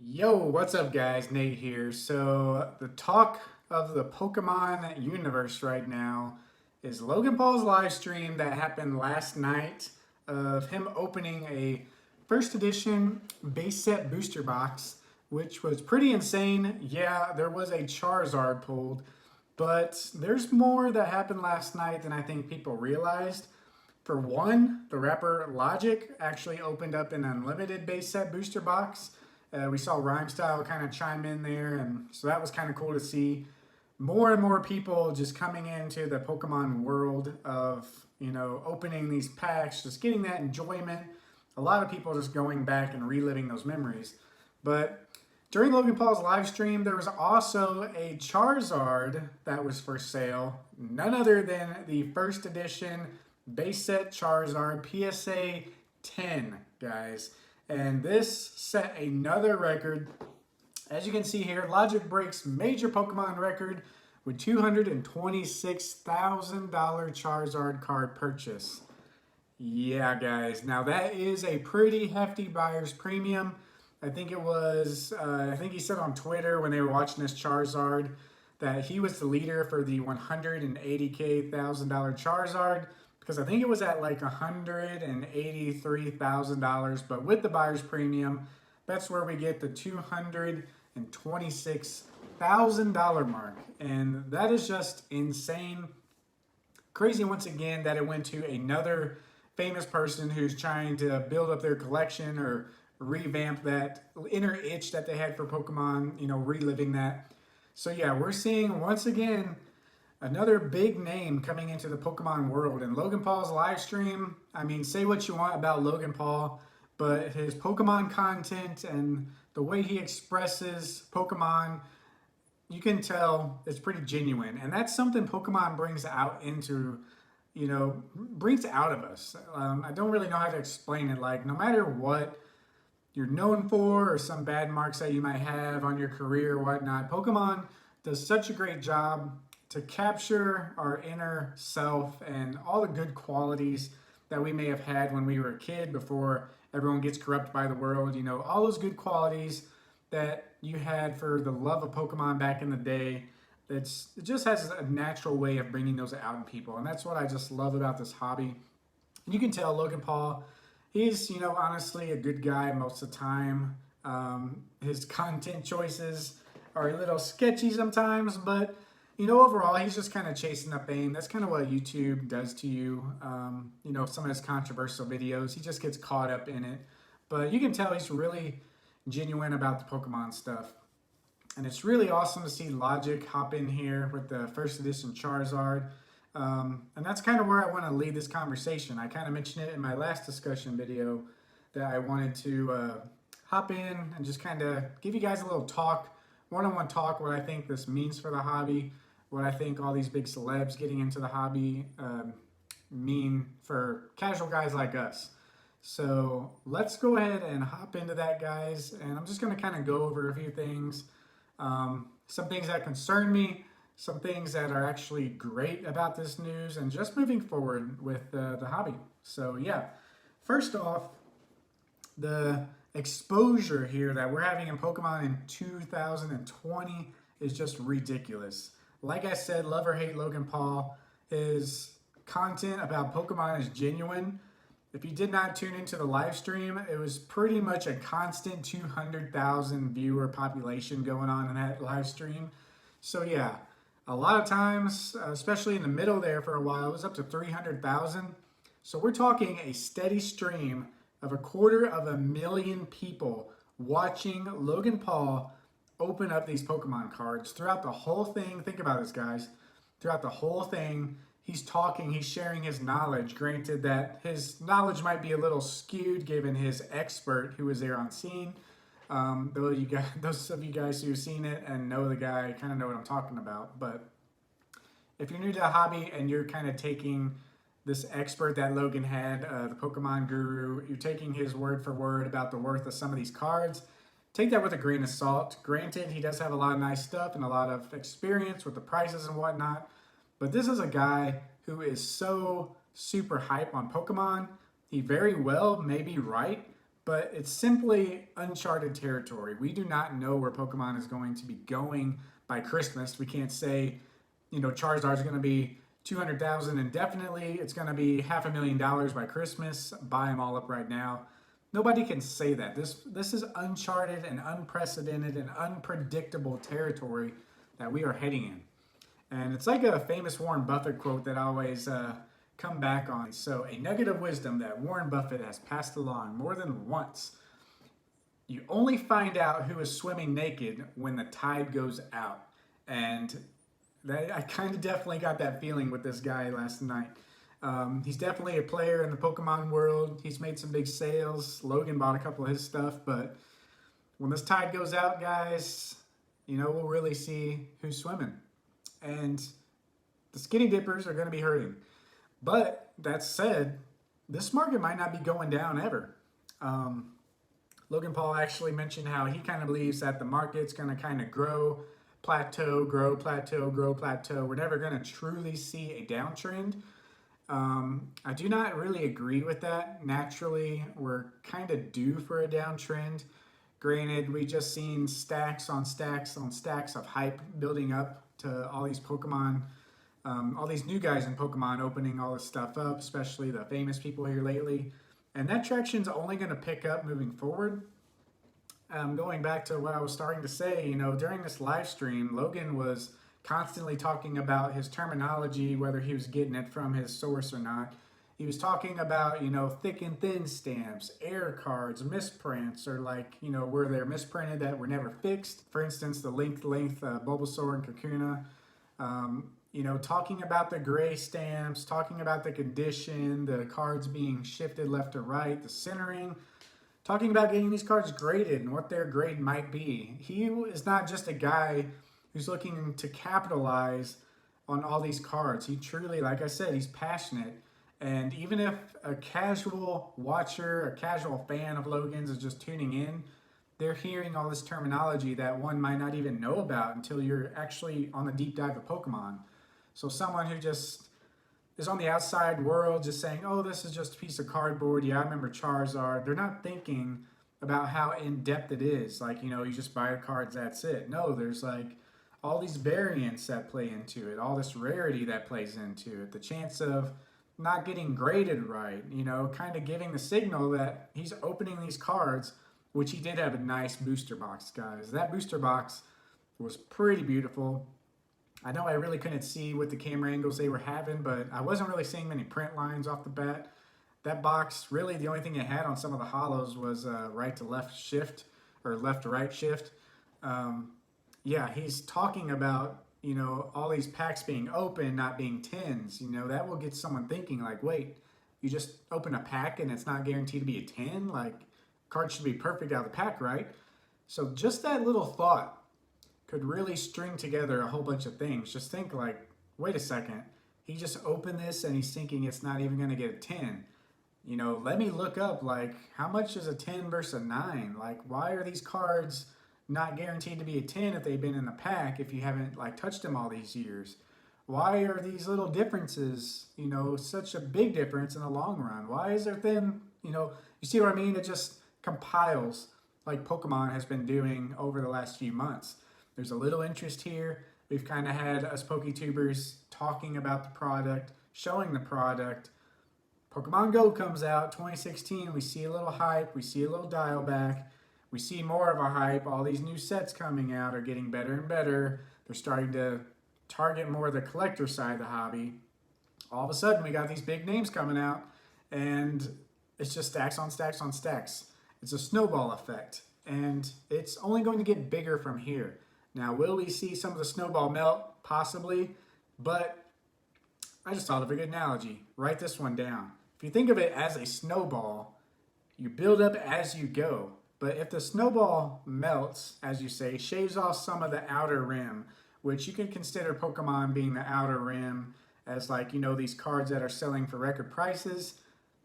Yo, what's up, guys? Nate here. So, the talk of the Pokemon universe right now is Logan Paul's live stream that happened last night of him opening a first edition base set booster box, which was pretty insane. Yeah, there was a Charizard pulled, but there's more that happened last night than I think people realized. For one, the rapper Logic actually opened up an unlimited base set booster box. We saw Rhyme Style kind of chime in there, and so that was kind of cool to see. More and more people just coming into the Pokemon world of, opening these packs, just getting that enjoyment. A lot of people just going back and reliving those memories. But during Logan Paul's live stream, there was also a Charizard that was for sale. None other than the first edition base set Charizard PSA 10, guys. And this set another record. As you can see here, Logic breaks major Pokemon record with $226,000 Charizard card purchase. Yeah, guys. Now that is a pretty hefty buyer's premium. I think he said on Twitter when they were watching this Charizard that he was the leader for the $180,000 Charizard, because I think it was at like $183,000. But with the buyer's premium, that's where we get the $226,000 mark. And that is just insane. Crazy once again that it went to another famous person who's trying to build up their collection or revamp that inner itch that they had for Pokemon, reliving that. So yeah, we're seeing once again another big name coming into the Pokemon world. And Logan Paul's live stream, I mean, say what you want about Logan Paul, but his Pokemon content and the way he expresses Pokemon, you can tell it's pretty genuine. And that's something Pokemon brings out of us. I don't really know how to explain it. Like, no matter what you're known for or some bad marks that you might have on your career or whatnot, Pokemon does such a great job to capture our inner self and all the good qualities that we may have had when we were a kid before everyone gets corrupted by the world. All those good qualities that you had for the love of Pokemon back in the day. It just has a natural way of bringing those out in people. And that's what I just love about this hobby. You can tell Logan Paul, he's, honestly a good guy most of the time. His content choices are a little sketchy sometimes, but overall, he's just kind of chasing the fame. That's kind of what YouTube does to you. Some of his controversial videos, he just gets caught up in it. But you can tell he's really genuine about the Pokemon stuff. And it's really awesome to see Logic hop in here with the first edition Charizard. And that's kind of where I want to lead this conversation. I kind of mentioned it in my last discussion video that I wanted to hop in and just kind of give you guys a little talk, one-on-one talk, what I think this means for the hobby, what I think all these big celebs getting into the hobby mean for casual guys like us. So let's go ahead and hop into that, guys. And I'm just going to kind of go over a few things. Some things that concern me, some things that are actually great about this news, and just moving forward with the hobby. So yeah, first off, the exposure here that we're having in Pokemon in 2020 is just ridiculous. Like I said, love or hate Logan Paul, his content about Pokemon is genuine. If you did not tune into the live stream, it was pretty much a constant 200,000 viewer population going on in that live stream. So yeah, a lot of times, especially in the middle there for a while, it was up to 300,000. So we're talking a steady stream of 250,000 people watching Logan Paul open up these Pokemon cards throughout the whole thing. Think about this, guys. Throughout the whole thing, he's talking, he's sharing his knowledge. Granted that his knowledge might be a little skewed given his expert who was there on scene. Those of you guys who've seen it and know the guy kind of know what I'm talking about. But if you're new to the hobby and you're kind of taking this expert that Logan had, the Pokemon guru, you're taking his word for word about the worth of some of these cards, take that with a grain of salt. Granted, he does have a lot of nice stuff and a lot of experience with the prices and whatnot. But this is a guy who is so super hype on Pokemon. He very well may be right, but it's simply uncharted territory. We do not know where Pokemon is going to be going by Christmas. We can't say, Charizard is going to be 200,000 indefinitely. It's going to be $500,000 by Christmas. Buy them all up right now. Nobody can say that. This is uncharted and unprecedented and unpredictable territory that we are heading in. And it's like a famous Warren Buffett quote that I always come back on. So, a nugget of wisdom that Warren Buffett has passed along more than once. You only find out who is swimming naked when the tide goes out. And I kind of definitely got that feeling with this guy last night. He's definitely a player in the Pokemon world. He's made some big sales. Logan bought a couple of his stuff. But when this tide goes out, guys, we'll really see who's swimming. And the skinny dippers are going to be hurting. But that said, this market might not be going down ever. Logan Paul actually mentioned how he kind of believes that the market's going to kind of grow, plateau, grow, plateau, grow, plateau. We're never going to truly see a downtrend. I do not really agree with that. Naturally, we're kind of due for a downtrend. Granted, we just seen stacks on stacks on stacks of hype building up to all these Pokemon, all these new guys in Pokemon opening all this stuff up, especially the famous people here lately. And that traction's only going to pick up moving forward. Going back to what I was starting to say, during this live stream, Logan was constantly talking about his terminology, whether he was getting it from his source or not. He was talking about, thick and thin stamps, error cards, misprints, or where they're misprinted that were never fixed. For instance, the length, Bulbasaur and Kakuna. Talking about the gray stamps, talking about the condition, the cards being shifted left to right, the centering, talking about getting these cards graded and what their grade might be. He is not just a guy who's looking to capitalize on all these cards. He truly, like I said, he's passionate. And even if a casual watcher, a casual fan of Logan's is just tuning in, they're hearing all this terminology that one might not even know about until you're actually on the deep dive of Pokemon. So someone who just is on the outside world just saying, oh, this is just a piece of cardboard. Yeah, I remember Charizard. They're not thinking about how in-depth it is. You just buy the cards, that's it. No, there's all these variants that play into it, all this rarity that plays into it, the chance of not getting graded right, kind of giving the signal that he's opening these cards, which he did have a nice booster box, guys. That booster box was pretty beautiful. I know I really couldn't see what the camera angles they were having, but I wasn't really seeing many print lines off the bat. That box, really the only thing it had on some of the hollows was right to left shift or left to right shift. He's talking about, all these packs being open, not being tens. That will get someone thinking wait, you just open a pack and it's not guaranteed to be a 10? Cards should be perfect out of the pack, right? So just that little thought could really string together a whole bunch of things. Just think wait a second, he just opened this and he's thinking it's not even going to get a 10. Let me look up how much is a 10 versus a 9? Why are these cards not guaranteed to be a 10 if they've been in the pack if you haven't touched them all these years? Why are these little differences, such a big difference in the long run? Why is there thin, you see what I mean? It just compiles like Pokemon has been doing over the last few months. There's a little interest here. We've kind of had us PokeTubers talking about the product, showing the product. Pokemon Go comes out 2016. We see a little hype. We see a little dial back. We see more of a hype. All these new sets coming out are getting better and better. They're starting to target more the collector side of the hobby. All of a sudden, we got these big names coming out, and it's just stacks on stacks on stacks. It's a snowball effect, and it's only going to get bigger from here. Now, will we see some of the snowball melt? Possibly, but I just thought of a good analogy. Write this one down. If you think of it as a snowball, you build up as you go. But if the snowball melts, as you say, shaves off some of the outer rim, which you can consider Pokemon being the outer rim as these cards that are selling for record prices,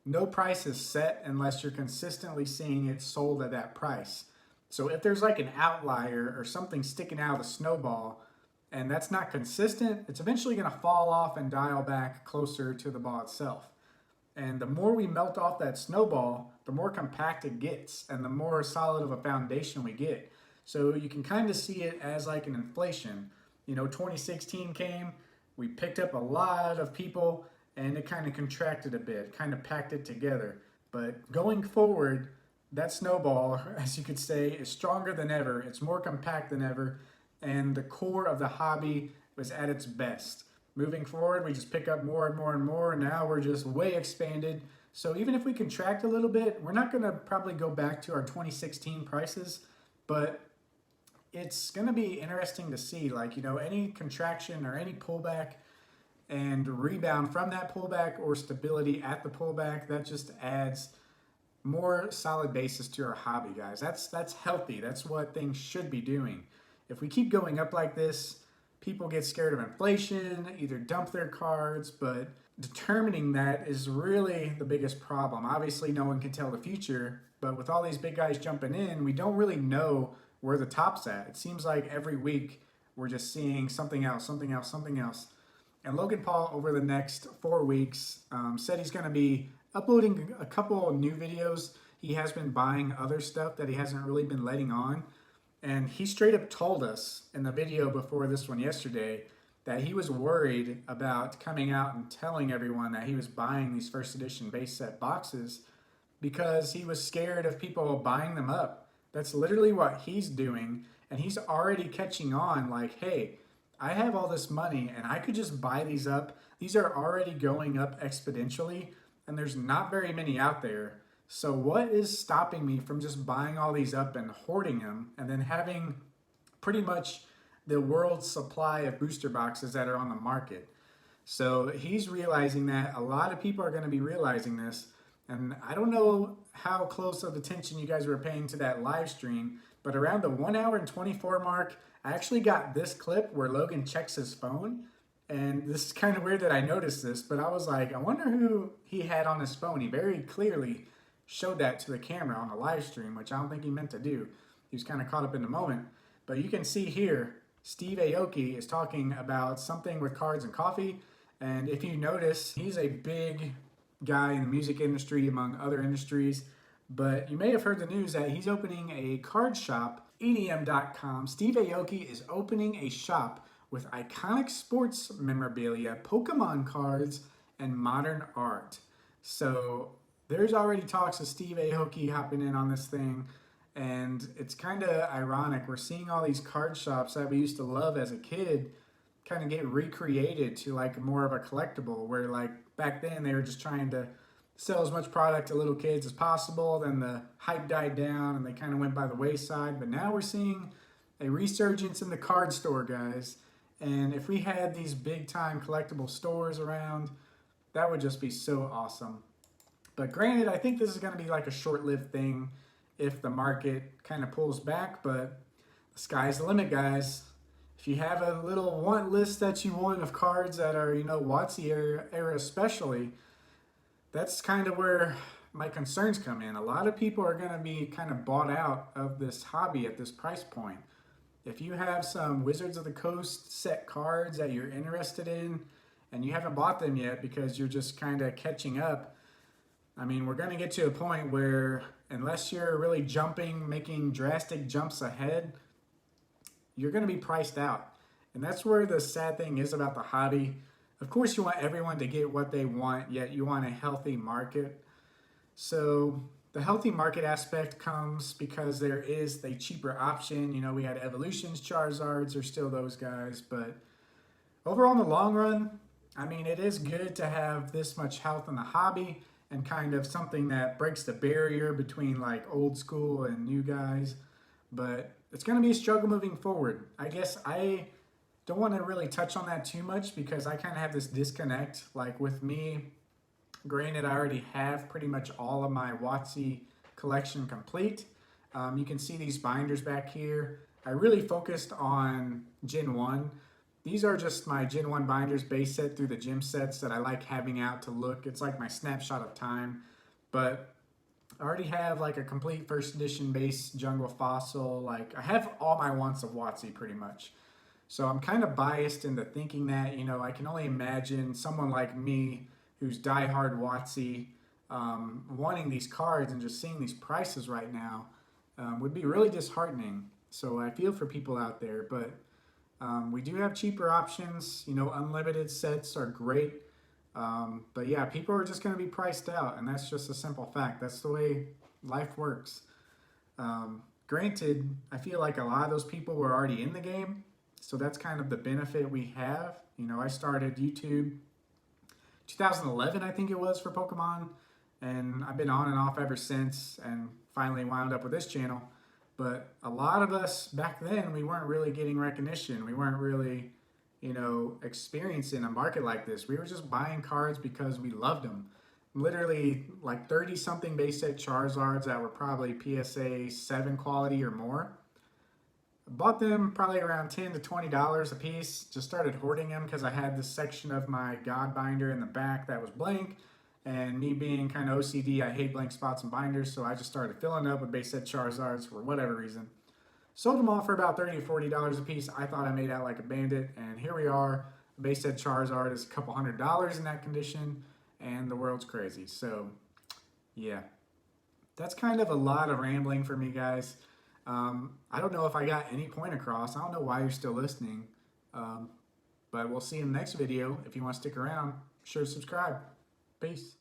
no price is set unless you're consistently seeing it sold at that price. So if there's an outlier or something sticking out of the snowball and that's not consistent, it's eventually going to fall off and dial back closer to the ball itself. And the more we melt off that snowball, the more compact it gets and the more solid of a foundation we get. So you can kind of see it as like an inflation. 2016 came, we picked up a lot of people and it kind of contracted a bit, kind of packed it together. But going forward, that snowball, as you could say, is stronger than ever. It's more compact than ever. And the core of the hobby was at its best. Moving forward, we just pick up more and more and more. And now we're just way expanded. So even if we contract a little bit, we're not going to probably go back to our 2016 prices. But it's going to be interesting to see, any contraction or any pullback and rebound from that pullback or stability at the pullback. That just adds more solid basis to our hobby, guys. That's healthy. That's what things should be doing. If we keep going up like this, people get scared of inflation, either dump their cards, but determining that is really the biggest problem. Obviously, no one can tell the future, but with all these big guys jumping in, we don't really know where the top's at. It seems like every week we're just seeing something else, something else, something else. And Logan Paul, over the next 4 weeks, said he's going to be uploading a couple new videos. He has been buying other stuff that he hasn't really been letting on. And he straight up told us in the video before this one yesterday that he was worried about coming out and telling everyone that he was buying these first edition base set boxes because he was scared of people buying them up. That's literally what he's doing. And he's already catching on like, hey, I have all this money and I could just buy these up. These are already going up exponentially and there's not very many out there. So what is stopping me from just buying all these up and hoarding them and then having pretty much the world's supply of booster boxes that are on the market? So he's realizing that. A lot of people are going to be realizing this. And I don't know how close of attention you guys were paying to that live stream, but around the 1 hour and 24 mark, I actually got this clip where Logan checks his phone. And this is kind of weird that I noticed this, but I was like, I wonder who he had on his phone. He very clearly showed that to the camera on the live stream, which I don't think he meant to do. He was kind of caught up in the moment. But you can see here, Steve Aoki is talking about something with cards and coffee. And if you notice, he's a big guy in the music industry, among other industries. But you may have heard the news that he's opening a card shop, EDM.com. Steve Aoki is opening a shop with iconic sports memorabilia, Pokemon cards, and modern art. So there's already talks of Steve Aoki hopping in on this thing, and it's kind of ironic. We're seeing all these card shops that we used to love as a kid kind of get recreated to like more of a collectible, where like back then they were just trying to sell as much product to little kids as possible. Then the hype died down and they kind of went by the wayside. But now we're seeing a resurgence in the card store, guys. And if we had these big time collectible stores around, that would just be so awesome. But granted, I think this is going to be like a short-lived thing if the market kind of pulls back. But the sky's the limit, guys. If you have a little want list that you want of cards that are, WotC era especially, that's kind of where my concerns come in. A lot of people are going to be kind of bought out of this hobby at this price point. If you have some Wizards of the Coast set cards that you're interested in and you haven't bought them yet because you're just kind of catching up, I mean, we're going to get to a point where unless you're really making drastic jumps ahead, you're going to be priced out. And that's where the sad thing is about the hobby. Of course, you want everyone to get what they want, yet you want a healthy market. So the healthy market aspect comes because there is a cheaper option. We had Evolutions, Charizards, are still those guys. But overall, in the long run, I mean, it is good to have this much health in the hobby and kind of something that breaks the barrier between like old school and new guys. But it's going to be a struggle moving forward. I guess I don't want to really touch on that too much because I kind of have this disconnect. Like with me, granted, I already have pretty much all of my WotC collection complete. You can see these binders back here. I really focused on Gen 1. These are just my Gen 1 binders base set through the gym sets that I like having out to look. It's like my snapshot of time. But I already have like a complete first edition base jungle fossil. Like I have all my wants of WotC pretty much. So I'm kind of biased into thinking that, I can only imagine someone like me who's diehard Watsy, wanting these cards and just seeing these prices right now would be really disheartening. So I feel for people out there, but we do have cheaper options. You know, unlimited sets are great. But yeah, people are just going to be priced out, and that's just a simple fact. That's the way life works. Granted, I feel like a lot of those people were already in the game, so that's kind of the benefit we have. You know, I started YouTube 2011, I think it was, for Pokemon, and I've been on and off ever since, and finally wound up with this channel. But a lot of us back then, we weren't really getting recognition. We weren't really, you know, experiencing a market like this. We were just buying cards because we loved them. Literally like 30 something base set Charizards that were probably PSA 7 quality or more. Bought them probably around $10 to $20 a piece. Just started hoarding them because I had this section of my God binder in the back that was blank. And me being kind of OCD, I hate blank spots and binders, so I just started filling up with base set Charizards for whatever reason. Sold them all for about $30 to $40 a piece. I thought I made out like a bandit, and here we are. A base set Charizard is a couple $100 in that condition, and the world's crazy. So, yeah. That's kind of a lot of rambling for me, guys. I don't know if I got any point across. I don't know why you're still listening. But we'll see you in the next video. If you want to stick around, sure to subscribe. Peace.